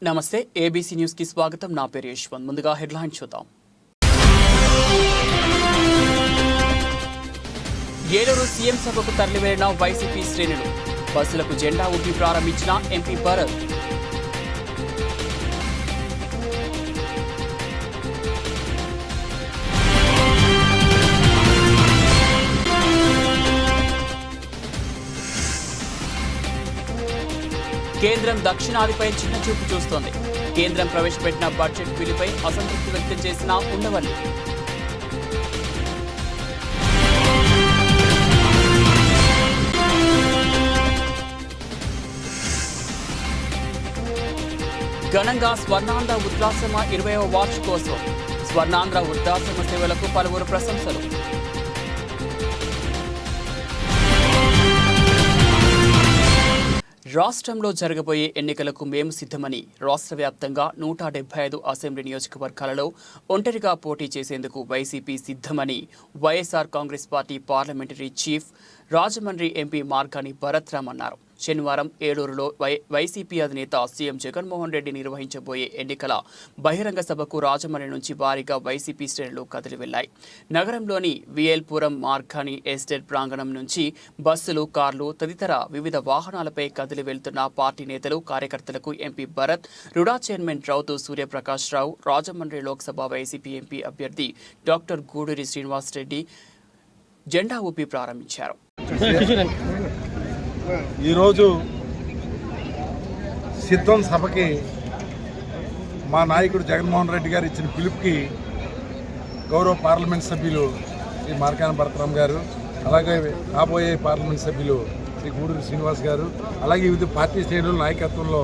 నమస్తే ABC news కి స్వాగతం. నా పేరు యశ్వంత్. ముందుగా హెడ్లైన్ చూద్దాం. ఏలూరు సీఎం సభకు తరలివెళ్లిన వైసీపీ శ్రేణులు. బస్సులకు జెండా ఊపి ప్రారంభించిన ఎంపీ భరత్. కేంద్రం దక్షిణాదిపై చిన్న చూపు చూస్తోంది. కేంద్రం ప్రవేశపెట్టిన బడ్జెట్ బిల్లుపై అసంతృప్తి వ్యక్తం చేసిన ఉండవల్లి. ఘనంగా స్వర్ణాంధ్ర వృద్ధాశ్రమ 20వ వార్షికోత్సవం. స్వర్ణాంధ్ర వృద్ధాశ్రమ సేవలకు పలువురు ప్రశంసలు. రాష్ట్రంలో జరగబోయే ఎన్నికలకు మేము సిద్ధమని రాష్ట్ర వ్యాప్తంగా 175 అసెంబ్లీ నియోజకవర్గాలలో ఒంటరిగా పోటీ చేసేందుకు వైసీపీ సిద్ధమని YSR Congress party parliamentary chief Rajahmundry MP Margani Bharat Ram అన్నారు. శనివారం ఏలూరులో వైసీపీ అధినేత సీఎం జగన్మోహన్ రెడ్డి నిర్వహించబోయే ఎన్నికల బహిరంగ సభకు రాజమండ్రి నుంచి భారీగా వైసీపీ శ్రేణులు కదిలి వెళ్లాయి. నగరంలోని విఎల్పురం మార్గాని ఎస్టేట్ ప్రాంగణం నుంచి బస్సులు, కార్లు తదితర వివిధ వాహనాలపై కదిలి వెళ్తున్న పార్టీ నేతలు, కార్యకర్తలకు MP Bharat, RUDA chairman Rautu Suryaprakash Rao, Rajahmundry Lok Sabha YCP MP అభ్యర్థి డాక్టర్ గూడూరి శ్రీనివాసరెడ్డి జెండా ఊపి ప్రారంభించారు. ఈరోజు సిద్ధం సభకి మా నాయకుడు జగన్మోహన్ రెడ్డి గారు ఇచ్చిన పిలుపుకి గౌరవ పార్లమెంట్ సభ్యులు శ్రీ మార్గాని భరతరామ్ గారు, అలాగే కాబోయే పార్లమెంట్ సభ్యులు శ్రీ గూడూరి శ్రీనివాస్ గారు, అలాగే వివిధ పార్టీ శ్రేణుల నాయకత్వంలో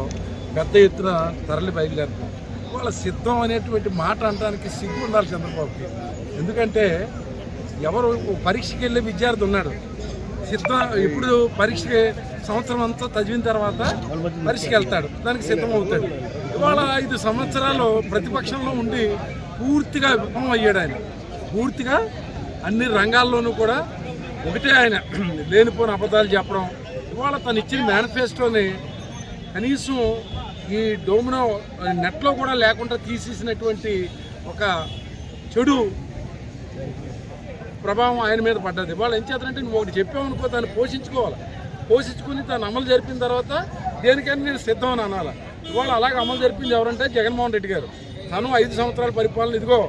పెద్ద ఎత్తున తరలి బయలుదేరుతాం. వాళ్ళ సిద్ధం అనేటువంటి మాట అనడానికి సిగ్గు ఉండాలి చంద్రబాబుకి. ఎందుకంటే ఎవరు పరీక్షకి వెళ్ళే విద్యార్థి ఉన్నాడు, సిద్ధం ఇప్పుడు పరీక్షకి సంవత్సరం అంతా చదివిన తర్వాత పరీక్షకి వెళ్తాడు, దానికి సిద్ధం అవుతాడు. ఇవాళ 5 సంవత్సరాలు ప్రతిపక్షంలో ఉండి పూర్తిగా విఫలం అయ్యాడు. ఆయన పూర్తిగా అన్ని రంగాల్లోనూ కూడా ఒకటే ఆయన లేనిపోయిన అబద్ధాలు చెప్పడం. ఇవాళ తను ఇచ్చిన మేనిఫెస్టోని కనీసం ఈ డోమినో నెట్లో కూడా లేకుండా తీసేసినటువంటి ఒక చెడు ప్రభావం ఆయన మీద పడ్డది. వాళ్ళు ఏం చేస్తారంటే నువ్వు ఒకటి చెప్పామనుకో దాన్ని పోషించుకుని దాన్ని అమలు జరిపిన తర్వాత దేనికైనా నేను సిద్ధం అని అనాలి. ఇవాళ అలాగే అమలు జరిపింది ఎవరంటే జగన్మోహన్ రెడ్డి గారు. తను 5 సంవత్సరాల పరిపాలన, ఇదిగో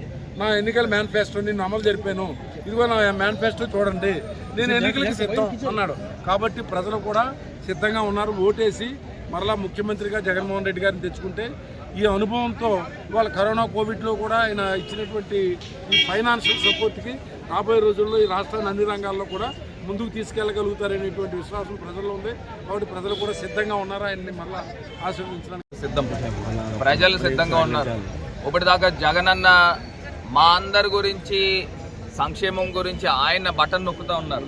నా ఎన్నికల మేనిఫెస్టో నేను అమలు జరిపాను, ఇదిగో నా మేనిఫెస్టో చూడండి, నేను ఎన్నికలకి సిద్ధం అన్నాడు. కాబట్టి ప్రజలు కూడా సిద్ధంగా ఉన్నారు. ఓటేసి మరలా ముఖ్యమంత్రిగా జగన్మోహన్ రెడ్డి గారిని తెచ్చుకుంటే ఈ అనుభవంతో ఇవాళ కరోనా కోవిడ్లో కూడా ఆయన ఇచ్చినటువంటి ఈ ఫైనాన్షియల్ సపోర్ట్కి రాబోయే రోజుల్లో ఈ రాష్ట్రాన్ని అన్ని రంగాల్లో కూడా ముందుకు తీసుకెళ్లగలుగుతారనేటువంటి విశ్వాసం ప్రజల్లో ఉంది. కాబట్టి ప్రజలు కూడా సిద్ధంగా ఉన్నారు ఆయన్ని మళ్ళా ఆశీర్వదించడానికి సిద్ధం. ప్రజలు సిద్ధంగా ఉన్నారు. ఇప్పటిదాకా జగనన్న మా అందరి గురించి, సంక్షేమం గురించి ఆయన బటన్ నొక్కుతూ ఉన్నారు.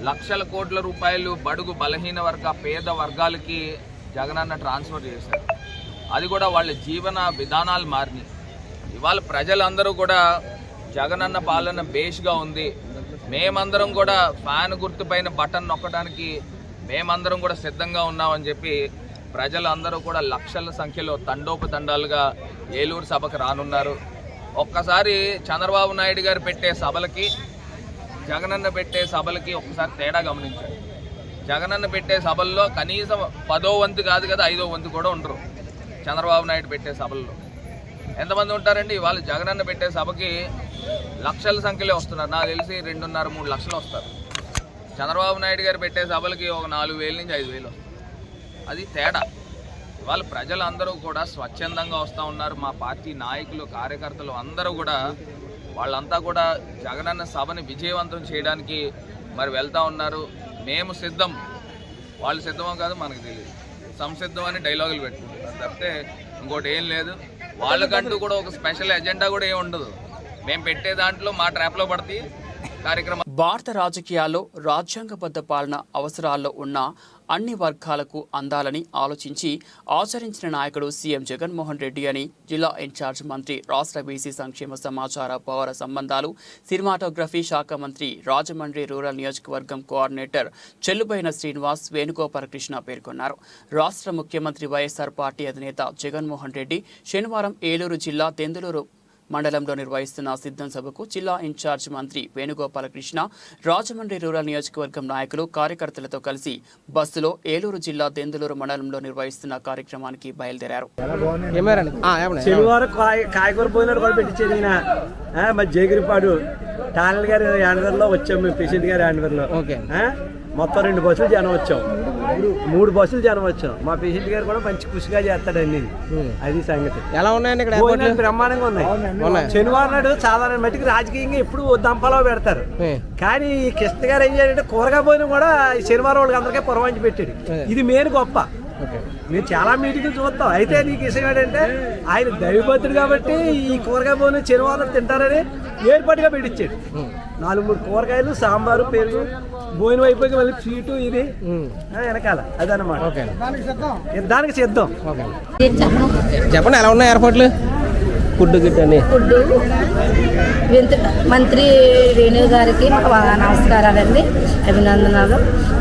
లక్షల కోట్ల రూపాయలు బడుగు బలహీన వర్గ పేద వర్గాలకి జగనన్న ట్రాన్స్ఫర్ చేశారు. అది కూడా వాళ్ళ జీవన విధానాలు మారినాయి. ఇవాళ ప్రజలందరూ కూడా జగనన్న పాలన బేస్గా ఉంది, మేమందరం కూడా ఫ్యాన్ గుర్తుపైన బటన్ నొక్కడానికి మేమందరం కూడా సిద్ధంగా ఉన్నామని చెప్పి ప్రజలందరూ కూడా లక్షల సంఖ్యలో తండోపతండాలుగా ఏలూరు సభకు రానున్నారు. ఒక్కసారి చంద్రబాబు నాయుడు గారు పెట్టే సభలకి, జగనన్న పెట్టే సభలకి ఒక్కసారి తేడా గమనించారు. జగనన్న పెట్టే సభల్లో కనీసం 10వ వంతు కాదు కదా, 5వ వంతు కూడా ఉండరు. చంద్రబాబు నాయుడు పెట్టే సభల్లో ఎంతమంది ఉంటారండి? ఇవాళ జగనన్న పెట్టే సభకి లక్షల సంఖ్యలో వస్తున్నారు. నాకు తెలిసి 2.5-3 లక్షలు వస్తారు. చంద్రబాబు నాయుడు గారు పెట్టే సభలకి ఒక 4,000 నుంచి 5,000 వస్తారు. అది తేడా. ఇవాళ ప్రజలందరూ కూడా స్వచ్ఛందంగా వస్తూ ఉన్నారు. మా పార్టీ నాయకులు, కార్యకర్తలు అందరూ కూడా వాళ్ళంతా కూడా జగనన్న సభని విజయవంతం చేయడానికి మరి వెళ్తూ ఉన్నారు. మేము సిద్ధం, వాళ్ళు సిద్ధమో కాదు మనకు తెలియదు. సంసిద్ధం అని డైలాగులు పెట్టుకుంటున్నారు తప్పితే ఇంకోటి ఏం లేదు. వాళ్ళకంటూ కూడా ఒక స్పెషల్ ఎజెండా కూడా ఏమి ఉండదు. మేము పెట్టే దాంట్లో మా ట్రాప్లో పడితే కార్యక్రమం. భారత రాజకీయాల్లో రాజ్యాంగబద్ధ పాలన అవసరాల్లో ఉన్న అన్ని వర్గాలకు అందాలని ఆలోచించి ఆచరించిన నాయకుడు సీఎం జగన్మోహన్ రెడ్డి అని జిల్లా ఇన్ఛార్జ్ మంత్రి, రాష్ట్ర బీసీ సంక్షేమ, సమాచార, పౌర సంబంధాలు, సినిమాటోగ్రఫీ శాఖ మంత్రి, రాజమండ్రి రూరల్ నియోజకవర్గం కోఆర్డినేటర్ చెల్లుబైన శ్రీనివాస్ వేణుగోపాలకృష్ణ పేర్కొన్నారు. రాష్ట్ర ముఖ్యమంత్రి వైఎస్ఆర్ పార్టీ అధినేత జగన్మోహన్ రెడ్డి శనివారం ఏలూరు జిల్లా దెందులూరు మండలంలో నిర్వహిస్తున్న సిద్ధం సభకు జిల్లా ఇన్ఛార్జ్ మంత్రి వేణుగోపాలకృష్ణ, రాజమండ్రి రూరల్ నియోజకవర్గం నాయకులు, కార్యకర్తలతో కలిసి బస్సులో ఏలూరు జిల్లా దెందులూరు మండలంలో నిర్వహిస్తున్న కార్యక్రమానికి బయలుదేరారు. శనివారం కాయగూర భోజనాలు కూడా పెట్టించేది మరి జయగిరిపాడు టానల్ గారి హ్యాండ్వర్లో వచ్చాం, మేము పేషెంట్ గారి హ్యాండ్వర్లో మొత్తం 2 బస్సులు జనం వచ్చాం, 3 బస్సులు జనం వచ్చాం. మా పేషెంట్ గారు కూడా మంచి కృషిగా చేస్తాడండి. అది సంగతి. ఎలా ఉన్నాయండి ఇక్కడ? బ్రహ్మాండంగా ఉన్నాయి. శనివారం నాడు సాధారణ మట్టికి రాజకీయంగా ఎప్పుడు దంపలో పెడతారు, కానీ కృష్ణ గారు ఏం చేయాలంటే కూరగా పోయినా కూడా శనివారం వాళ్ళకి అందరికీ పురవంచి పెట్టాడు. ఇది మెయిన్ గొప్ప. మేము చాలా మీటింగ్లు చూస్తాం. అయితే నీకు విషయం ఏంటంటే ఆయన దైవభక్తుడు కాబట్టి ఈ కూరగాయ పోయిన శనివారం తింటారని ఏర్పాటుగా పెట్టించాడు. 4-3 కూరగాయలు, సాంబారు, పెరుగు, భోజనం అయిపోయి మళ్ళీ స్వీటు ఇది వెనకాల. అదనమాట. దానికి సిద్ధం. చెప్పండి, ఎలా ఉన్నాయి ఏర్పాట్లు? ఫుడ్ గిట్టని మంత్రి వేణు గారికి నమస్కారాలండి, అభినందనలు.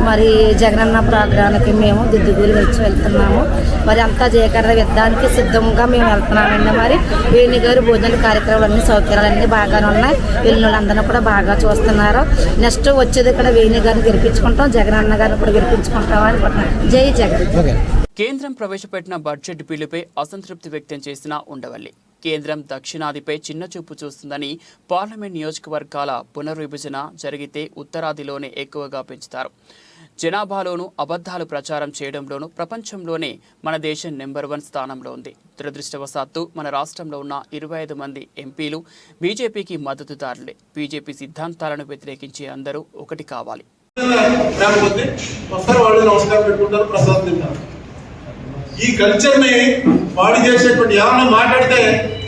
మరి జగనన్న ప్రోగ్రాంకి మేము దిద్దుగూరి వచ్చి వెళ్తున్నాము. మరి అంతా జయకర యుద్ధానికి సిద్ధంగా మేము వెళ్తున్నామండి. మరి వేణు గారు భోజన కార్యక్రమాలు అన్ని సౌకర్యాలన్నీ బాగానే ఉన్నాయి. వెళ్ళిన వాళ్ళందరూ కూడా బాగా చూస్తున్నారు. నెక్స్ట్ వచ్చేది ఇక్కడ వేణు గారిని గెలిపించుకుంటాం, జగనన్న గారిని కూడా గెలిపించుకుంటాం అనుకుంటున్నాం. జై జగన్. కేంద్రం ప్రవేశపెట్టిన బడ్జెట్ బిల్లుపై అసంతృప్తి వ్యక్తం చేసిన ఉండవల్లి, కేంద్రం దక్షిణాదిపై చిన్నచూపు చూస్తుందని, పార్లమెంట్ నియోజకవర్గాల పునర్విభజన జరిగితే ఉత్తరాదిలోనే ఎక్కువగా పెంచుతారు, జనాభాలోనూ అబద్ధాలు ప్రచారం చేయడంలోనూ ప్రపంచంలోనే మన దేశం నెంబర్ 1 స్థానంలో ఉంది. దురదృష్టవశాత్తు మన రాష్ట్రంలో ఉన్న 25 మంది ఎంపీలు బీజేపీకి మద్దతుదారులే. బీజేపీ సిద్ధాంతాలను వ్యతిరేకించే అందరూ ఒకటి కావాలి. ఈ కల్చర్ ని పాడు చేసేటువంటి ఎవరైనా మాట్లాడితే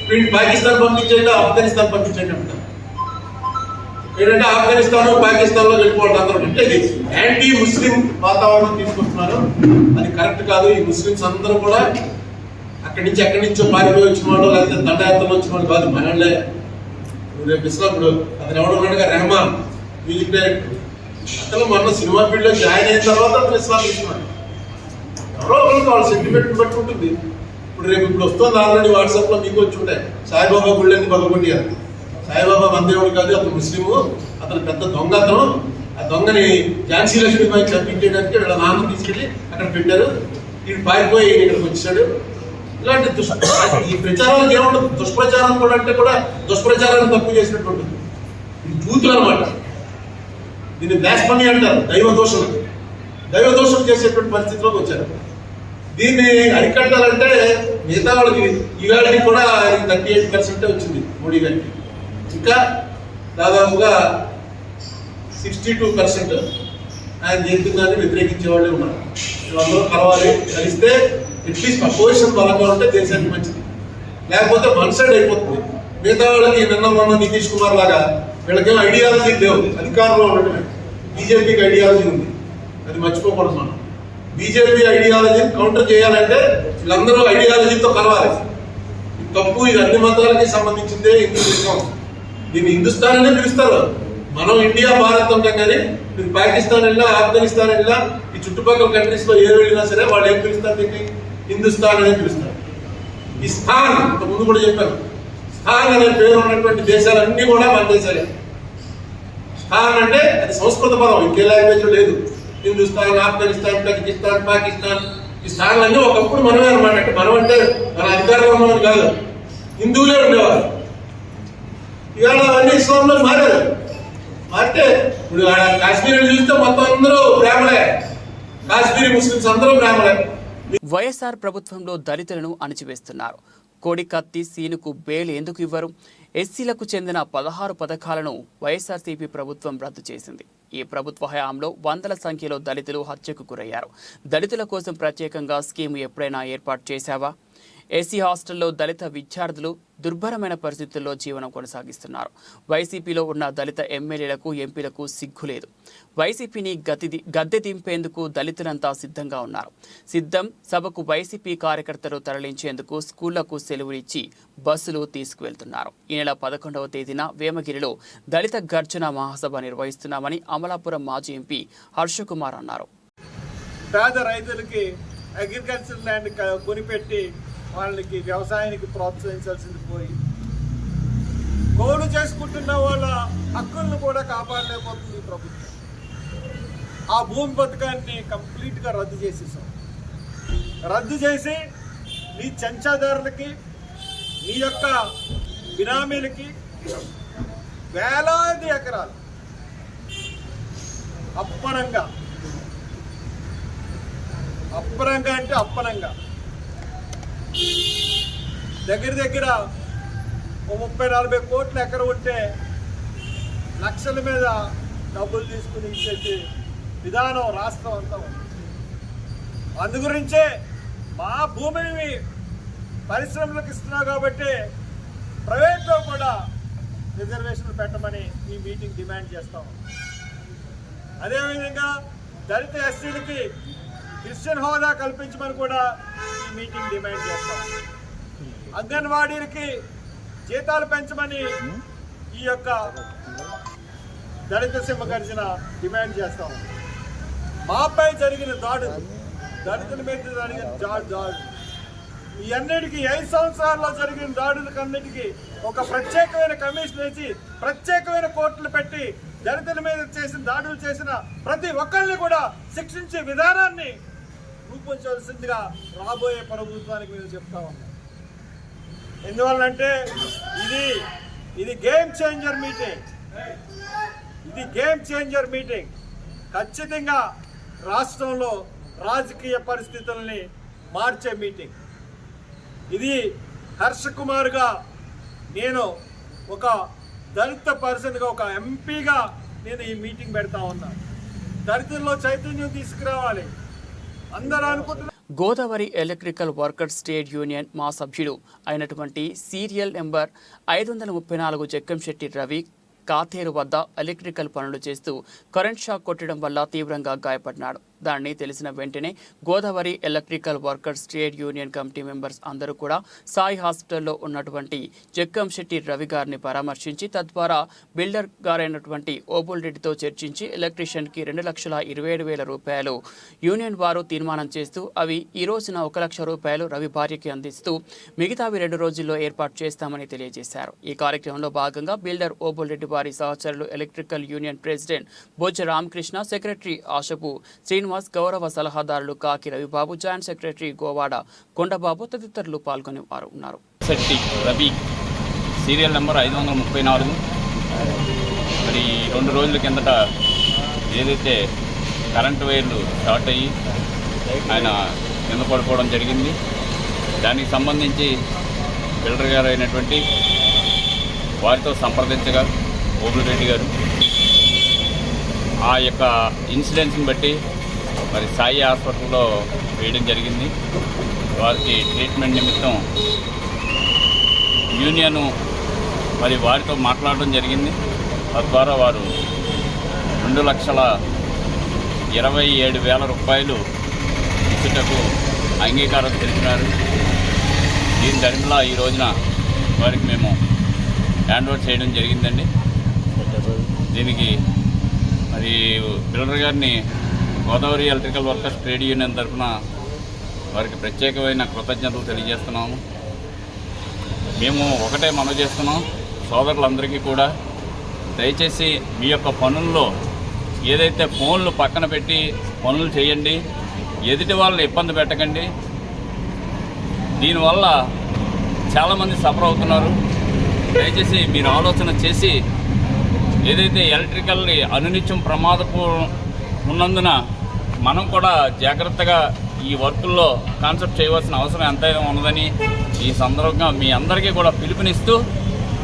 వీడిని పాకిస్తాన్ పంపించండి, ఆఫ్ఘనిస్తాన్ పంపించండి అంటారు. ఏంటంటే ఆఫ్ఘనిస్తాన్, పాకిస్తాన్ లో వెళ్ళిపోవడం అందరూ అంటే ఇది యాంటీ ముస్లిం వాతావరణం తీసుకొస్తున్నారు. అది కరెక్ట్ కాదు. ఈ ముస్లిమ్స్ అందరూ కూడా అక్కడి నుంచో పారిపోయి వచ్చిన వాళ్ళు, లేకపోతే దండయాత్రలో వచ్చిన వాళ్ళు కాదు, మనలే. రేపు ఇస్లాంపుడు అతను ఎవడు ఉన్నాడుగా, రెహమాన్ మ్యూజిక్ డైరెక్టర్, అతను మొన్న సినిమా ఫీల్డ్ లో జాయిన్ అయిన తర్వాత అతను ఇస్లాం తీసుకున్నాడు. ఎవరో ఒకరికి వాళ్ళ సెంటిమెంట్ బట్టి ఉంటుంది. ఇప్పుడు వస్తుంది ఆల్రెడీ వాట్సాప్ లో మీకు వచ్చి ఉంటాయి. సాయిబాబా గుళ్ళని పగలగొట్టారు. సాయిబాబా మందేవుడు కాదు, అతను ముస్లిము, అతను పెద్ద దొంగ. అతను ఆ దొంగని ఝాన్సీ లక్ష్మీబాయి చంపించేయడానికి వీళ్ళ నాన్న తీసుకెళ్ళి అక్కడ పెట్టారు. వీడు పారిపోయి ఇక్కడికి వచ్చాడు. ఇలాంటి ఈ ప్రచారాలకు ఏముండదు. దుష్ప్రచారం కూడా అంటే కూడా దుష్ప్రచారాన్ని తక్కువ చేసినట్టు ఉంటుంది. ఇది బూతులు అనమాట. దీన్ని బ్లాస్ఫమీ అంటారు. దైవదోషం చేసేటువంటి పరిస్థితిలోకి వచ్చారు. దీన్ని అరికట్టాలంటే మిగతా వాళ్ళకి ఈవేళకి కూడా 38% వచ్చింది మోడీ గారికి. ఇంకా దాదాపుగా 62% ఆయన దేశాన్ని వ్యతిరేకించే వాళ్ళే ఉన్నారు. వీళ్ళందరూ కలవాలి. కలిస్తే అట్లీస్ట్ అపోజిషన్ బలంగా ఉంటే దేశానికి మంచిది. లేకపోతే వన్ సైడ్ అయిపోతుంది. మిగతా వాళ్ళకి మొన్న నితీష్ కుమార్ లాగా వీళ్ళకేం ఐడియాలజీ లేవు. అధికారంలో ఉండటమే. బీజేపీకి ఐడియాలజీ ఉంది, అది మర్చిపోకూడదు. మనం బీజేపీ ఐడియాలజీని కౌంటర్ చేయాలంటే వీళ్ళందరూ ఐడియాలజీతో కలవాలి. ఇది తప్పు. ఇది అన్ని మతాలకి సంబంధించిందే హిందూయిజం. దీన్ని హిందుస్థాన్ అనే పిలుస్తారు. మనం ఇండియా, భారత్ ఉంటాం. కానీ మీరు పాకిస్తాన్ వెళ్ళినా, ఆఫ్ఘనిస్తాన్ వెళ్ళినా, ఈ చుట్టుపక్కల కంట్రీస్ లో ఏ వెళ్ళినా సరే వాళ్ళు ఏం పిలుస్తారు? దీన్ని హిందుస్థాన్ అనే పిలుస్తారు. ఈ స్థాన్ ముందు కూడా చెప్పాను. స్థాన్ అనే పేరు ఉన్నటువంటి దేశాలన్నీ కూడా మన దేశాలే. స్థాన్ అంటే అది సంస్కృత పదం, ఇంకే లాంగ్వేజ్ లేదు. హిందుస్థాన్, ఆఫ్ఘనిస్తాన్, కజకిస్తాన్, పాకిస్తాన్, ఈ స్థానాలన్నీ ఒకప్పుడు మనమే అనమాట. అంటే మనం అంటే మన అధికారంలో మనం కాదు, హిందువులే ఉండేవారు. ఇవాళ అవన్నీ ఇస్లాంలో మారారు. మారితే ఇప్పుడు కాశ్మీర్ చూస్తే మొత్తం అందరూ బ్రాహ్మణే. కాశ్మీరీ ముస్లిమ్స్ అందరూ బ్రాహ్మణే. వైఎస్ఆర్ ప్రభుత్వంలో దళితులను అణిచివేస్తున్నారు. కోడికత్తి సీనుకు బెయిల్ ఎందుకు ఇవ్వరు? ఎస్సీలకు చెందిన 16 పథకాలను వైఎస్ఆర్సీపీ ప్రభుత్వం రద్దు చేసింది. ఈ ప్రభుత్వ హయాంలో వందల సంఖ్యలో దళితులు హత్యకు గురయ్యారు. దళితుల కోసం ప్రత్యేకంగా స్కీమ్ ఎప్పుడైనా ఏర్పాటు చేశావా? ఎస్సీ హాస్టల్లో దళిత విద్యార్థులు దుర్భరమైన పరిస్థితుల్లో జీవనం కొనసాగిస్తున్నారు. వైసీపీలో ఉన్న దళిత ఎమ్మెల్యేలకు, ఎంపీలకు సిగ్గు లేదు. వైసీపీని గద్దె దింపేందుకు దళితులంతా సిద్ధంగా ఉన్నారు. సిద్ధం సభకు వైసీపీ కార్యకర్తలు తరలించేందుకు స్కూళ్లకు సెలవులు ఇచ్చి బస్సులు తీసుకువెళ్తున్నారు. ఈ నెల 11వ తేదీన వేమగిరిలో దళిత గర్జన మహాసభ నిర్వహిస్తున్నామని అమలాపురం మాజీ ఎంపీ హర్షకుమార్ అన్నారు. పేద రైతులకి అగ్రికల్చర్ ల్యాండ్ కొనిపెట్టి వాళ్ళకి వ్యవసాయానికి ప్రోత్సహించాల్సింది పోయి గోడు చేసుకుంటున్న వాళ్ళ హక్కులను కూడా కాపాడలేకపోతుంది ప్రభుత్వం. ఆ భూమి పథకాన్ని కంప్లీట్గా రద్దు చేసేసాం. రద్దు చేసి నీ చెంచాదారులకి, నీ యొక్క బినామీలకి వేలాది ఎకరాలు అప్పనంగా అంటే అప్పనంగా దగ్గర 30-40 కోట్ల ఎకరం ఉంటే లక్షల మీద డబ్బులు తీసుకుని ఇచ్చేసి విధానం రాష్ట్రం అంతా ఉంది. అందుగురించే మా భూమిని పరిశ్రమలకు ఇస్తున్నావు కాబట్టి ప్రైవేట్లో కూడా రిజర్వేషన్లు పెట్టమని ఈ మీటింగ్ డిమాండ్ చేస్తాం. అదేవిధంగా దళిత ఎస్సీలకి క్రిస్టియన్ హోదా కల్పించమని కూడా ఈ మీటింగ్ డిమాండ్ చేస్తాం. అంగన్వాడీలకి జీతాలు పెంచమని ఈ యొక్క దళిత సింహ గర్జన డిమాండ్ చేస్తాం. మాపై జరిగిన దాడులు, దళితుల మీద జరిగిన దాడులు, ఈ అన్నిటికీ 5 సంవత్సరాల్లో జరిగిన దాడులకన్నిటికీ ఒక ప్రత్యేకమైన కమిషన్ వేసి ప్రత్యేకమైన కోర్టులు పెట్టి దళితుల మీద చేసిన దాడులు చేసిన ప్రతి ఒక్కరిని కూడా శిక్షించే విధానాన్ని రూపొందించాల్సిందిగా రాబోయే ప్రభుత్వానికి మేము చెప్తా ఉన్నాం. ఎందువల్లంటే ఇది గేమ్ చేంజర్ మీటింగ్. ఖచ్చితంగా రాష్ట్రంలో రాజకీయ పరిస్థితుల్ని మార్చే మీటింగ్. ఇది హర్షకుమార్గా నేను ఒక దళిత పర్సన్గా, ఒక ఎంపీగా నేను ఈ మీటింగ్ పెడతా ఉన్నా. దళితుల్లో చైతన్యం తీసుకురావాలి. అందరూ అనుకుంటున్నారు. Godavari electrical workers trade union మా సభ్యుడు అయినటువంటి సీరియల్ నెంబర్ 534 జక్కంశెట్టి రవి కాతేరు వద్ద ఎలక్ట్రికల్ పనులు చేస్తూ కరెంట్ షాక్ కొట్టడం వల్ల తీవ్రంగా గాయపడినాడు. దాన్ని తెలిసిన వెంటనే Godavari electrical workers trade union committee members అందరూ కూడా సాయి హాస్పిటల్లో ఉన్నటువంటి జక్కంశెట్టి రవి గారిని పరామర్శించి తద్వారా బిల్డర్ గారైనటువంటి ఓబుల్ రెడ్డితో చర్చించి ఎలక్ట్రీషియన్కి 2,27,000 రూపాయలు యూనియన్ వారు తీర్మానం చేస్తూ అవి ఈ రోజున 1,00,000 రూపాయలు రవి భార్యకి అందిస్తూ మిగతావి 2 రోజుల్లో ఏర్పాటు చేస్తామని తెలియజేశారు. ఈ కార్యక్రమంలో భాగంగా బిల్డర్ ఓబుల్ రెడ్డి వారి సహచరులు ఎలక్ట్రికల్ యూనియన్ ప్రెసిడెంట్ బొజ్జ రామకృష్ణ, సెక్రటరీ ఆశపు శ్రీనివాస్, గౌరవ సలహాదారులు కాకి రవిబాబు, జాయింట్ సెక్రటరీ గోవాడ కొండబాబు తదితరులు పాల్గొని వారు ఉన్నారు. Shetty Ravi serial number 534. మరి 2 రోజుల కిందట ఏదైతే కరెంటు వైర్లు షార్ట్ అయ్యి ఆయన కింద పడిపోవడం జరిగింది. దానికి సంబంధించి బిల్డర్ గారు అయినటువంటి వారితో సంప్రదించగా ఓబుల్ రెడ్డి గారు ఆ యొక్క ఇన్సిడెంట్స్ని బట్టి మరి సాయి హాస్పిటల్లో వేయడం జరిగింది. వారికి ట్రీట్మెంట్ నిమిత్తం యూనియన్ మరి వారితో మాట్లాడడం జరిగింది. తద్వారా వారు 2,27,000 రూపాయలు ఇచ్చుటకు అంగీకారం తెలిపినారు. దీని దరిమిలా ఈ రోజున వారికి మేము హ్యాండ్ ఓవర్ చేయడం జరిగిందండి. దీనికి మరి బిల్డర్ గారిని Godavari electrical workers trade union తరఫున వారికి ప్రత్యేకమైన కృతజ్ఞతలు తెలియజేస్తున్నాము. మేము ఒకటే మనవి చేస్తున్నాం సోదరులందరికీ కూడా, దయచేసి మీ యొక్క పనుల్లో ఏదైతే ఫోన్లు పక్కన పెట్టి పనులు చేయండి, ఎదుటి వాళ్ళని ఇబ్బంది పెట్టకండి. దీనివల్ల చాలామంది సఫర్ అవుతున్నారు. దయచేసి మీరు ఆలోచన చేసి ఏదైతే ఎలక్ట్రికల్ని అనునిత్యం ప్రమాదపు ఉన్నందున మనం కూడా జాగ్రత్తగా ఈ వర్కుల్లో కాన్సెప్ట్ చేయవలసిన అవసరం ఎంతైనా ఉన్నదని ఈ సందర్భంగా మీ అందరికీ కూడా పిలుపునిస్తూ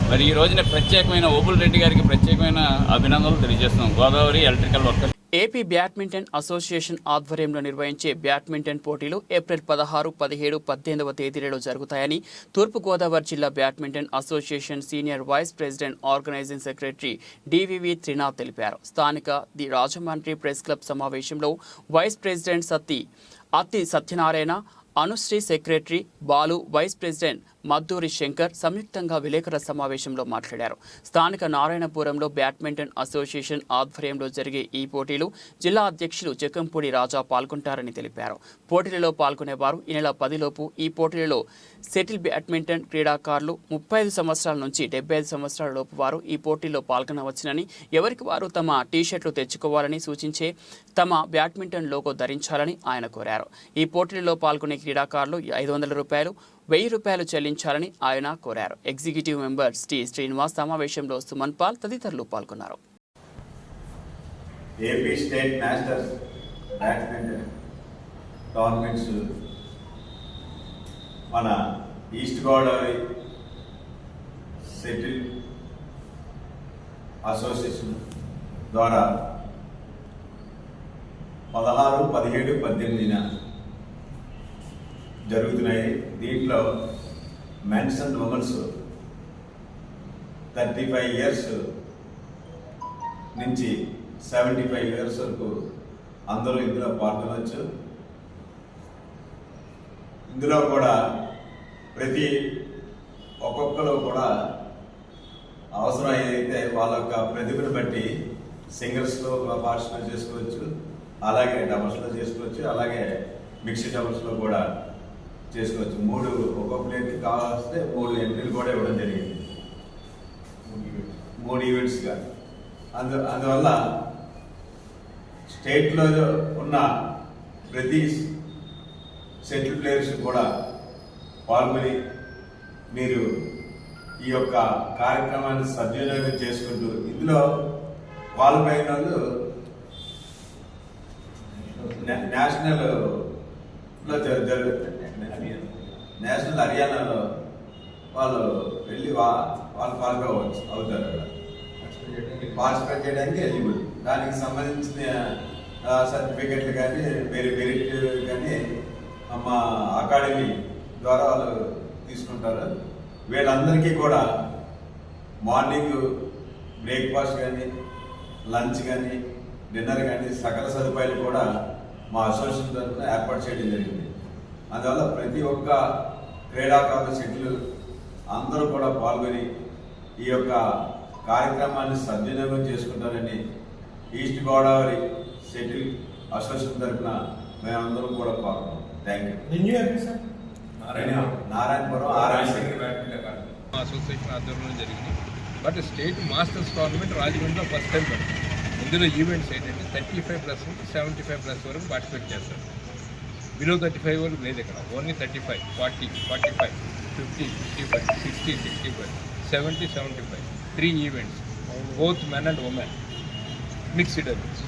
మరి ఈ రోజున ప్రత్యేకమైన ఓబుల్ రెడ్డి గారికి ప్రత్యేకమైన అభినందనలు తెలియజేస్తున్నాం. Godavari electrical worker AP badminton association ఆధ్వర్యంలో నిర్వహించే బ్యాడ్మింటన్ పోటీలు ఏప్రిల్ 16, 17, 18వ తేదీలలో జరుగుతాయని తూర్పుగోదావరి జిల్లా badminton association senior vice president organizing secretary DVV Trinath తెలిపారు. స్థానిక ది రాజమండ్రి ప్రెస్ క్లబ్ సమావేశంలో vice president Atti Satyanarayana, Anushri secretary Balu, vice president Madduri Shankar సంయుక్తంగా విలేకరుల సమావేశంలో మాట్లాడారు. స్థానిక నారాయణపురంలో బ్యాడ్మింటన్ అసోసియేషన్ ఆధ్వర్యంలో జరిగే ఈ పోటీలు జిల్లా అధ్యక్షులు జకంపూడి రాజా పాల్గొంటారని తెలిపారు. పోటీలలో పాల్గొనేవారు ఈ నెల 10లోపు ఈ పోటీలలో సెటిల్ బ్యాడ్మింటన్ క్రీడాకారులు 35 సంవత్సరాల నుంచి 75 సంవత్సరాల లోపు వారు ఈ పోటీల్లో పాల్గొనవచ్చునని, ఎవరికి వారు తమ టీషర్ట్లు తెచ్చుకోవాలని సూచించే తమ బ్యాడ్మింటన్ లోగో ధరించాలని ఆయన కోరారు. ఈ పోటీలలో పాల్గొనే క్రీడాకారులు 500 రూపాయలు, 1000 రూపాయలు చెల్లించాలని ఆయన కోరారు. ఎగ్జిక్యూటివ్ మెంబర్ శ్రీనివాస్, సమావేశంలో సుమన్ పాల్ తదితరులు పాల్గొన్నారు. AP state masters badminton tournaments మన ఈస్ట్ గోదావరి సెటిల్ అసోసియేషన్ ద్వారా 16, 17, 18న జరుగుతున్నాయి. దీంట్లో మెన్స్ అండ్ ఉమెన్స్ 35 ఇయర్స్ నుంచి 75 ఇయర్స్ వరకు అందరూ ఇందులో పాల్గొనవచ్చు. ఇందులో కూడా ప్రతి ఒక్కొక్కరు కూడా అవసరం ఏదైతే వాళ్ళ యొక్క ప్రతిభను బట్టి సింగిల్స్లో పార్టిసిపేట్ చేసుకోవచ్చు, అలాగే డబుల్స్లో చేసుకోవచ్చు, అలాగే మిక్స్డ్ డబుల్స్లో కూడా చేసుకోవచ్చు. 3 ఒక్కో ప్లేయర్కి కావాల్స్తే 3 ఎంట్రీలు కూడా ఇవ్వడం జరిగింది, 3 ఈవెంట్స్గా. అందువల్ల స్టేట్లో ఉన్న ప్రతి సెటిల్ ప్లేయర్స్ కూడా పాల్గొని మీరు ఈ యొక్క కార్యక్రమాన్ని సద్వినియోగం చేసుకుంటూ, ఇందులో క్వాలిఫై అయిన వాళ్ళు నేషనల్ హర్యానాలో వాళ్ళు వెళ్ళి వాళ్ళు క్వాలిఫై అవుతారు, పార్టిసిపేట్ చేయడానికి ఎలిజిబుల్. దానికి సంబంధించిన సర్టిఫికెట్లు కానీ మెరిట్ కానీ మా అకాడమీ ద్వారా వాళ్ళు తీసుకుంటారు. వీళ్ళందరికీ కూడా మార్నింగ్ బ్రేక్ఫాస్ట్ కానీ, లంచ్ కానీ, డిన్నర్ కానీ సకల సదుపాయాలు కూడా మా అసోసియేషన్ తరఫున ఏర్పాటు చేయడం జరిగింది. అందువల్ల ప్రతి ఒక్క క్రీడాకారుల సెటిల్ అందరూ కూడా పాల్గొని ఈ యొక్క కార్యక్రమాన్ని సద్వినియోగం చేసుకుంటారని ఈస్ట్ గోదావరి సెటిల్ అసోసియేషన్ తరఫున మేమందరం కూడా పాల్గొన్నాం. Thank you. నారాయణపురం అసోసియేషన్ ఆధ్వర్యంలో జరిగింది. బట్ స్టేట్ మాస్టర్స్ టోర్నమెంట్ రాజమండ్రిలో ఫస్ట్ టైం పడుతుంది. ఇందులో ఈవెంట్స్ ఏంటంటే 35+ నుంచి 75+ వరకు పార్టిసిపేట్ చేస్తారు. బిలో 35 వరకు లేదు ఇక్కడ, only 35, 40, 45, 50, 55, 60, 65, 70, 75, 3 events, both men and women, mixed doubles.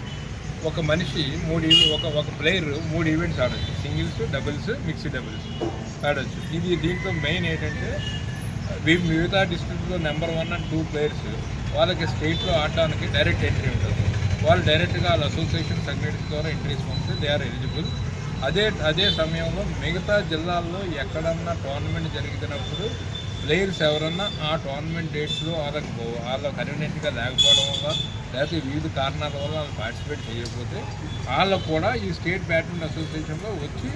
ఒక మనిషి ఒక ప్లేయర్ 3 ఈవెంట్స్ ఆడచ్చు, సింగిల్స్, డబుల్స్, మిక్స్డ్ డబుల్స్ ఆడచ్చు. దీంట్లో మెయిన్ ఏంటంటే మిగతా డిస్ట్రిక్ట్లో నెంబర్ 1 and 2 ప్లేయర్స్ వాళ్ళకి స్టేట్లో ఆడడానికి డైరెక్ట్ ఎంట్రీ ఉంటుంది. వాళ్ళు డైరెక్ట్గా వాళ్ళ అసోసియేషన్ సెక్రటరీస్ ద్వారా ఎంట్రీస్ పంపితే దే ఆర్ ఎలిజిబుల్. అదే సమయంలో మిగతా జిల్లాల్లో ఎక్కడన్నా టోర్నమెంట్ జరిగినప్పుడు ప్లేయర్స్ ఎవరన్నా ఆ టోర్నమెంట్ డేట్స్లో వాళ్ళ కన్వీనియంట్గా లేకపోవడం వల్ల, లేకపోతే వివిధ కారణాల వల్ల వాళ్ళు పార్టిసిపేట్ చేయకపోతే వాళ్ళకు కూడా ఈ స్టేట్ బ్యాడ్మింటన్ అసోసియేషన్లో వచ్చి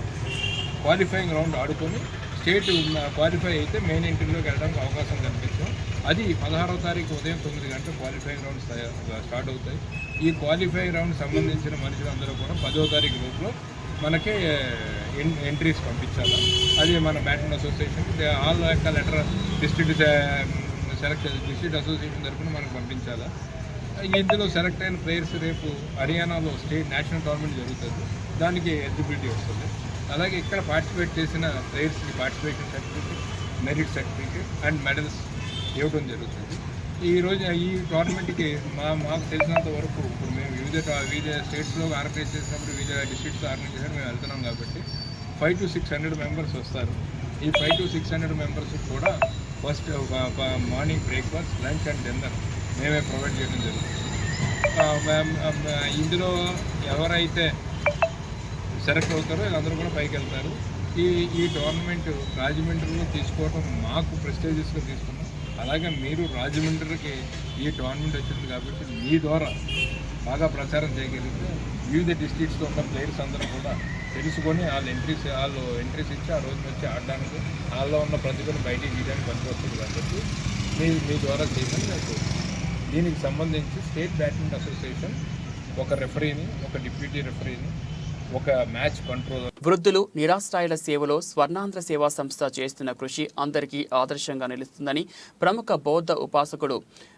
క్వాలిఫైయింగ్ రౌండ్ ఆడుకొని స్టేట్ క్వాలిఫై అయితే మెయిన్ ఎంట్రీలోకి వెళ్ళడానికి అవకాశం కల్పించాం. అది 16వ తారీఖు ఉదయం 9 గంటలకు క్వాలిఫైయింగ్ రౌండ్స్ స్టార్ట్ అవుతాయి. ఈ క్వాలిఫైయింగ్ రౌండ్ సంబంధించిన మనుషులందరూ కూడా 10వ తారీఖు లోపల మనకి ఎంట్రీస్ పంపించాలి. అది మన బ్యాడ్మింటన్ అసోసియేషన్ ఆల్ యొక్క లెటర్ డిస్ట్రిక్ట్ అసోసియేషన్ తరఫున మనకు పంపించాలా. ఇందులో సెలెక్ట్ అయిన ప్లేయర్స్ రేపు హర్యానాలో స్టేట్ నేషనల్ టోర్నమెంట్ జరుగుతుంది, దానికి ఎలిజిబిలిటీ వస్తుంది. అలాగే ఇక్కడ పార్టిసిపేట్ చేసిన ప్లేయర్స్కి participation certificate, merit certificate and medals ఇవ్వడం జరుగుతుంది. ఈ టోర్నమెంట్కి మాకు తెలిసినంత వరకు ఇప్పుడు మేము వివిధ స్టేట్స్లో ఆర్గనైజ్ చేసినప్పుడు వివిధ డిస్ట్రిక్ట్స్లో ఆర్గనైజ్ చేసినప్పుడు మేము వెళ్తున్నాం కాబట్టి 500 to 600 మెంబర్స్ వస్తారు. ఈ 500 to 600 మెంబర్స్ కూడా first morning breakfast, lunch and dinner మేమే ప్రొవైడ్ చేయడం జరుగుతుంది. ఇందులో ఎవరైతే సెలెక్ట్ అవుతారో వీళ్ళందరూ కూడా పైకి వెళ్తారు. ఈ టోర్నమెంట్ రాజమండ్రిలో తీసుకోవడం మాకు ప్రెస్టేజియస్గా తీసుకున్నాం. అలాగే మీరు రాజమండ్రికి ఈ టోర్నమెంట్ వచ్చింది కాబట్టి మీ ద్వారా బాగా ప్రచారం చేయగలిగితే వివిధ డిస్ట్రిక్ట్స్లో ఉన్న ప్లేయర్స్ అందరూ కూడా తెలుసుకొని వాళ్ళు ఎంట్రీస్ ఇచ్చి ఆ రోజున వచ్చి ఆడడానికి వాళ్ళలో ఉన్న ప్రతిభను బయటికి తీయడానికి పనికి వస్తుంది కాబట్టి మీ ద్వారా చేయమని నాకు. దీనికి సంబంధించి స్టేట్ బ్యాడ్మింటన్ అసోసియేషన్ ఒక రెఫరీని, ఒక డిప్యూటీ రెఫరీని, ఒక మ్యాచ్ కంట్రోలర్. వృద్ధులు నిరాశ్రయుల సేవలో స్వర్ణాంధ్ర సేవా సంస్థ చేస్తున్న కృషి అందరికీ ఆదర్శంగా నిలుస్తుందని ప్రముఖ బౌద్ధ ఉపాసకుడు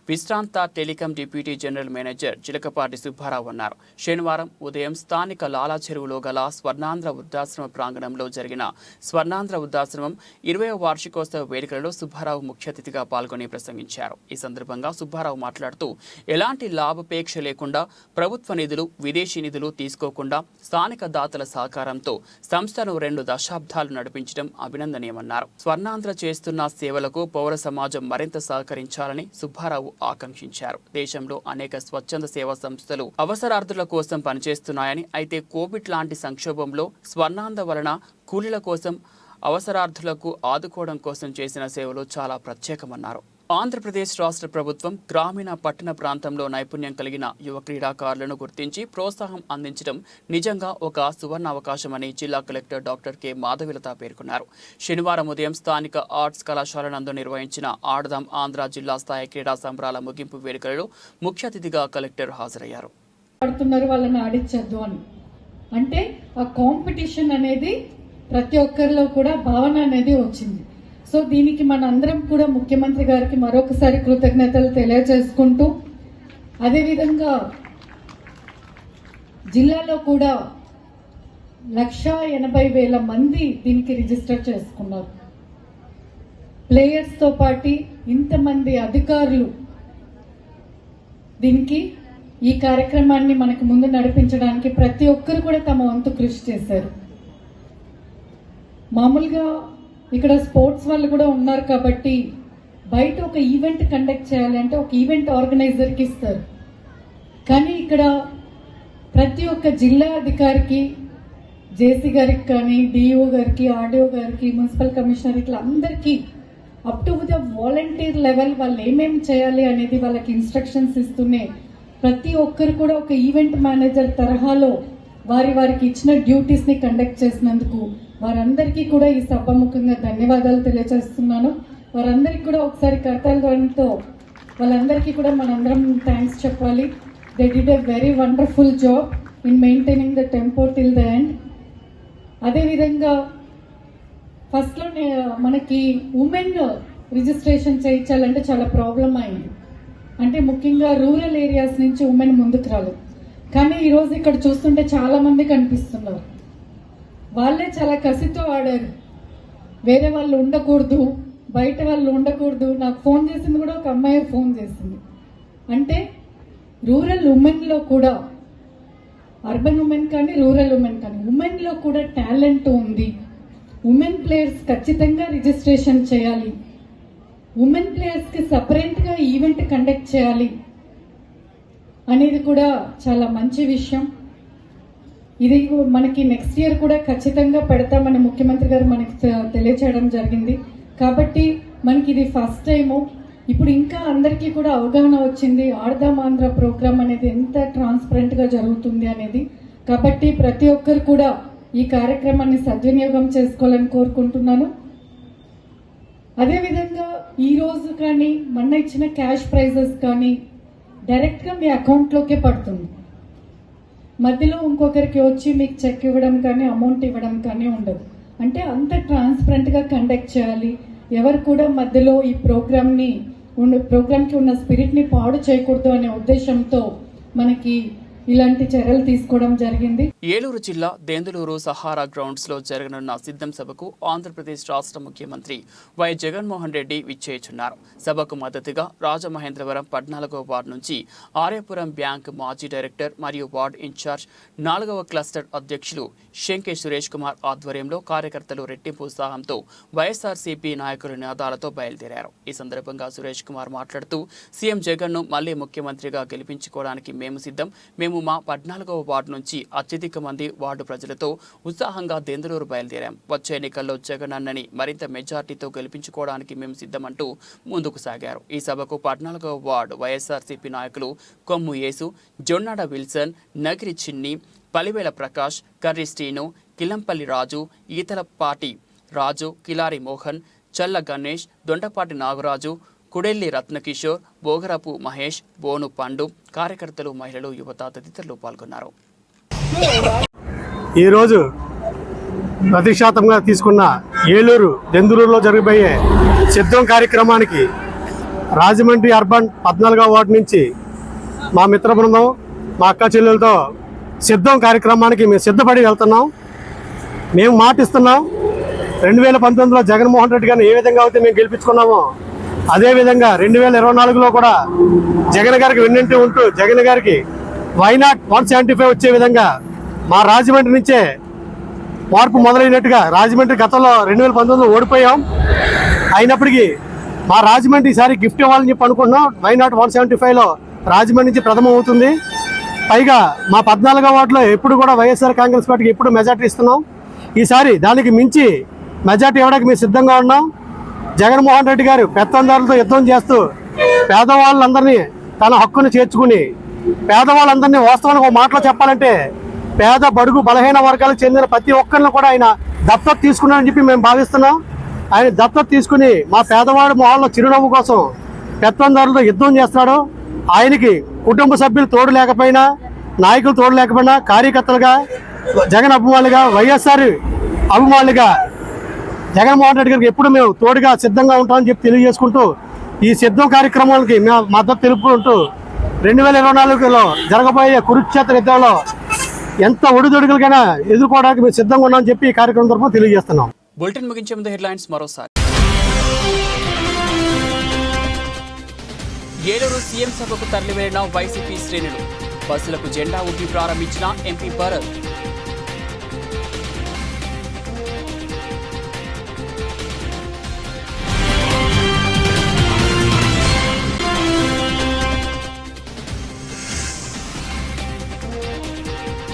విశ్రాంత telecom deputy general manager Chilakapati Subbarao అన్నారు. శనివారం ఉదయం స్థానిక లాలా చెరువులో గల స్వర్ణాంధ్ర వృద్ధాశ్రమ ప్రాంగణంలో జరిగిన స్వర్ణాంధ్ర వృద్ధాశ్రమం 20వ వార్షికోత్సవ వేడుకలలో సుబ్బారావు ముఖ్య అతిథిగా పాల్గొని ప్రసంగించారు. ఈ సందర్భంగా సుబ్బారావు మాట్లాడుతూ ఎలాంటి లాభాపేక్ష లేకుండా ప్రభుత్వ నిధులు, విదేశీ నిధులు తీసుకోకుండా స్థానిక దాతల సహకారంతో సంస్థను 2 దశాబ్దాలు నడిపించడం అభినందనీయమన్నారు. స్వర్ణాంధ్ర చేస్తున్న సేవలకు పౌర సమాజం మరింత సహకరించాలని సుబ్బారావు ఆకాంక్షించారు. దేశంలో అనేక స్వచ్ఛంద సేవా సంస్థలు అవసరార్థుల కోసం పనిచేస్తున్నాయని, అయితే కోవిడ్ లాంటి సంక్షోభంలో స్వర్ణాంధ్ర వలన కూలీల కోసం, అవసరార్థులకు ఆదుకోవడం కోసం చేసిన సేవలు చాలా ప్రత్యేకమన్నారు. ఆంధ్రప్రదేశ్ రాష్ట్ర ప్రభుత్వం గ్రామీణ పట్టణ ప్రాంతంలో నైపుణ్యం కలిగిన యువ క్రీడాకారులను గుర్తించి ప్రోత్సాహం అందించడం నిజంగా ఒక సువర్ణ అవకాశమని జిల్లా కలెక్టర్ డాక్టర్ కె మాధవిలత పేర్కొన్నారు. శనివారం ఉదయం స్థానిక ఆర్ట్స్ కళాశాల నందు నిర్వహించిన ఆడదాం ఆంధ్ర జిల్లా స్థాయి క్రీడా సంబరాల ముగింపు వేడుకలలో ముఖ్య అతిథిగా కలెక్టర్ హాజరయ్యారు. వాళ్ళని ఆడించద్దు అని అంటే ఆ కాంపిటీషన్ అనేది ప్రతి ఒక్కరిలో కూడా భావన అనేది వచ్చింది. సో దీనికి మన అందరం కూడా ముఖ్యమంత్రి గారికి మరొకసారి కృతజ్ఞతలు తెలియజేసుకుంటూ, అదేవిధంగా జిల్లాలో కూడా 1,80,000 మంది దీనికి రిజిస్టర్ చేసుకున్నారు. ప్లేయర్స్తో పాటు ఇంతమంది అధికారులు దీనికి ఈ కార్యక్రమాన్ని మనకు ముందు నడిపించడానికి ప్రతి ఒక్కరు కూడా తమ వంతు కృషి చేశారు. మామూలుగా ఇక్కడ స్పోర్ట్స్ వాళ్ళు కూడా ఉన్నారు కాబట్టి బయట ఒక ఈవెంట్ కండక్ట్ చేయాలి అంటే ఒక ఈవెంట్ ఆర్గనైజర్కి ఇస్తారు. కానీ ఇక్కడ ప్రతి ఒక్క జిల్లా అధికారికి, జేసీ గారికి కానీ, డిఓ గారికి, ఆర్డీఓ గారికి, మున్సిపల్ కమిషనర్ ఇట్లా అందరికీ up to the volunteer level వాళ్ళు ఏమేమి చేయాలి అనేది వాళ్ళకి ఇన్స్ట్రక్షన్స్ ఇస్తూనే ప్రతి ఒక్కరు కూడా ఒక ఈవెంట్ మేనేజర్ తరహాలో వారికి ఇచ్చిన డ్యూటీస్ని కండక్ట్ చేసినందుకు వారందరికీ కూడా ఈ సభాముఖంగా ధన్యవాదాలు తెలియజేస్తున్నాను. వారందరికీ కూడా ఒకసారి కర్తవ్యంతో వాళ్ళందరికీ కూడా మనందరం థ్యాంక్స్ చెప్పాలి. They did a very wonderful job in maintaining the tempo till the end. అదేవిధంగా ఫస్ట్లో మనకి ఉమెన్ రిజిస్ట్రేషన్ చేయించాలంటే చాలా ప్రాబ్లం అయింది. అంటే ముఖ్యంగా రూరల్ ఏరియాస్ నుంచి ఉమెన్ ముందుకు రాలేదు. కానీ ఈరోజు ఇక్కడ చూస్తుంటే చాలా మంది కనిపిస్తున్నారు. వాళ్ళే చాలా కసితో ఆడారు. వేరే వాళ్ళు ఉండకూడదు, బయట వాళ్ళు ఉండకూడదు. నాకు ఫోన్ చేసింది కూడా ఒక అమ్మాయి ఫోన్ చేసింది. అంటే రూరల్ ఉమెన్లో కూడా, అర్బన్ ఉమెన్ కానీ రూరల్ ఉమెన్ కానీ, ఉమెన్లో కూడా టాలెంట్ ఉంది. ఉమెన్ ప్లేయర్స్ ఖచ్చితంగా రిజిస్ట్రేషన్ చేయాలి. ఉమెన్ ప్లేయర్స్కి సపరేట్గా ఈవెంట్ కండక్ట్ చేయాలి అనేది కూడా చాలా మంచి విషయం. ఇది మనకి నెక్స్ట్ ఇయర్ కూడా ఖచ్చితంగా పెడతామని ముఖ్యమంత్రి గారు మనకి తెలియచేయడం జరిగింది. కాబట్టి మనకి ఇది ఫస్ట్ టైము. ఇప్పుడు ఇంకా అందరికీ కూడా అవగాహన వచ్చింది ఆడదాం ఆంధ్ర ప్రోగ్రామ్ అనేది ఎంత ట్రాన్స్పరెంట్గా జరుగుతుంది అనేది. కాబట్టి ప్రతి ఒక్కరు కూడా ఈ కార్యక్రమాన్ని సద్వినియోగం చేసుకోవాలని కోరుకుంటున్నాను. అదేవిధంగా ఈరోజు కానీ మొన్న ఇచ్చిన క్యాష్ ప్రైజెస్ కానీ డైరెక్ట్గా మీ అకౌంట్లోకే పడుతుంది. మధ్యలో ఇంకొకరికి వచ్చి మీకు చెక్ ఇవ్వడం కానీ అమౌంట్ ఇవ్వడం కానీ ఉండదు. అంటే అంత ట్రాన్స్పరెంట్గా కండక్ట్ చేయాలి. ఎవరు కూడా మధ్యలో ఈ ప్రోగ్రామ్కి ఉన్న స్పిరిట్ని పాడు చేయకూడదు అనే ఉద్దేశంతో మనకి ఇలాంటి చర్యలు తీసుకోవడం జరిగింది. ఏలూరు జిల్లా దెందులూరు సహారా గ్రౌండ్స్ లో జరగనున్న సిద్ధం సభకు ఆంధ్రప్రదేశ్ రాష్ట్ర ముఖ్యమంత్రి వై జగన్మోహన్ రెడ్డి విచ్చేయుచున్నారు. సభకు మద్దతుగా రాజమహేంద్రవరం 14వ వార్డు నుంచి ఆర్యపురం బ్యాంక్ మాజీ డైరెక్టర్ మరియు వార్డు ఇన్ఛార్జ్ 4వ క్లస్టర్ అధ్యక్షులు శంకే సురేష్ కుమార్ ఆధ్వర్యంలో కార్యకర్తలు రెట్టింపు ఉత్సాహంతో వైఎస్ఆర్సీపీ నాయకుల నినాదాలతో బయలుదేరారు. ఈ సందర్భంగా సురేష్ కుమార్ మాట్లాడుతూ సీఎం జగన్ను మళ్లీ ముఖ్యమంత్రిగా గెలిపించుకోవడానికి మేము సిద్ధం. మేము మా 14వ వార్డు నుంచి అత్యధిక మంది వార్డు ప్రజలతో ఉత్సాహంగా దెందులూరు బయలుదేరాం. వచ్చే ఎన్నికల్లో జగన్ అన్నని మరింత మెజార్టీతో గెలిపించుకోవడానికి మేము సిద్ధమంటూ ముందుకు సాగారు. ఈ సభకు 14వ వార్డు వైఎస్ఆర్సీపీ నాయకులు కొమ్ము యేసు, జొన్నాడ విల్సన్, నగిరి చిన్ని, పలివేల ప్రకాష్, కర్రి శ్రీను, కిలంపల్లి రాజు, ఈతలపాటి రాజు, కిలారి మోహన్, చల్ల గణేష్, దొండపాటి నాగరాజు, కుడెల్లి రత్నకిషోర్, బోగరపు మహేష్, బోను పండు, కార్యకర్తలు, మహిళలు, యువత తదితరులు పాల్గొన్నారు. ఈరోజు ప్రతిష్టాత్మకంగా తీసుకున్న ఏలూరు దెందులూరులో జరగబోయే సిద్ధం కార్యక్రమానికి రాజమండ్రి అర్బన్ 14వ వార్డు నుంచి మా మిత్ర బృందం, మా అక్క చెల్లెలతో సిద్ధం కార్యక్రమానికి మేము సిద్ధపడి వెళ్తున్నాం. మేము మాటిస్తున్నాం, 2019లో జగన్మోహన్ రెడ్డి గారిని ఏ విధంగా అయితే మేము గెలిపించుకున్నామో అదేవిధంగా 2024లో కూడా జగన్ గారికి వెన్నంటి ఉంటూ జగన్ గారికి వైనాట్ 175 వచ్చే విధంగా మా రాజమండ్రి నుంచే మార్పు మొదలైనట్టుగా రాజమండ్రి గతంలో 2019లో ఓడిపోయాం. అయినప్పటికీ మా రాజమండ్రి ఈసారి గిఫ్ట్ ఇవ్వాలని చెప్పి అనుకుంటున్నాం. వైనాట్ 175లో రాజమండ్రి నుంచి ప్రథమం అవుతుంది. పైగా మా 14వ వార్డులో ఎప్పుడు కూడా వైఎస్ఆర్ కాంగ్రెస్ పార్టీకి ఎప్పుడు మెజార్టీ ఇస్తున్నాం. ఈసారి దానికి మించి మెజార్టీ ఇవ్వడానికి మేము సిద్ధంగా ఉన్నాం. జగన్మోహన్ రెడ్డి గారు పెత్తందారులతో యుద్ధం చేస్తూ పేదవాళ్ళందరినీ తన హక్కును చేర్చుకుని పేదవాళ్ళందరినీ వాస్తవానికి ఒక మాటలో చెప్పాలంటే పేద బడుగు బలహీన వర్గాలకు చెందిన ప్రతి ఒక్కరిని కూడా ఆయన దత్తత తీసుకున్నారని చెప్పి మేము భావిస్తున్నాం. ఆయన దత్తత తీసుకుని మా పేదవాడి మొహాల్లో చిరునవ్వు కోసం పెత్తందారులతో యుద్ధం చేస్తున్నాడు. ఆయనకి కుటుంబ సభ్యులు తోడు లేకపోయినా, నాయకులు తోడు లేకపోయినా, కార్యకర్తలుగా, జగన్ అభిమానులుగా, వైఎస్ఆర్ అభిమానులుగా జగన్మోహన్ రెడ్డి గారికి ఎప్పుడు మేము తోడుగా సిద్ధంగా ఉంటామని చెప్పి తెలియజేసుకుంటూ ఈ సిద్ధం కార్యక్రమాలకి మేము మద్దతు తెలుపుకుంటూ 2024లో జరగబోయే కురుక్షేత్ర యుద్ధంలో ఎంత ఒడిదొడుగులకైనా ఎదుర్కోవడానికి మేము సిద్ధంగా ఉన్నామని చెప్పి ఈ కార్యక్రమం తరఫున తెలియజేస్తున్నాం. బులెటిన్ ముగించే ముందు హెడ్లైన్స్ మరోసారి. ఏలూరు సీఎం సభకు తరలివెళ్లిన వైసీపీ శ్రేణులు, బస్సులకు జెండా ఊపి ప్రారంభించిన ఎంపీ భరత్.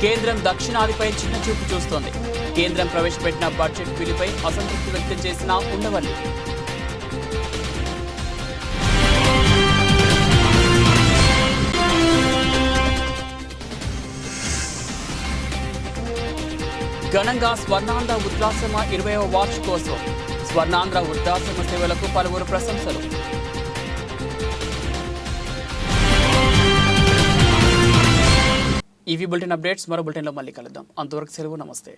కేంద్రం దక్షిణాదిపై చిన్న చూపు చూస్తోంది. కేంద్రం ప్రవేశపెట్టిన బడ్జెట్ బిల్లుపై అసంతృప్తి వ్యక్తం చేసిన ఉండవల్లి. ఘనంగా స్వర్ణాంధ్ర వృద్ధాశ్రమ 20వ వార్షికోత్సవం. స్వర్ణాంధ్ర వృద్ధాశ్రమ సేవలకు పలువురు ప్రశంసలు. ఇవి బులెటిన్ అప్డేట్స్. మరో బులెటిన్లో మళ్ళీ కలుద్దాం. అంతవరకు సెలవు. నమస్తే.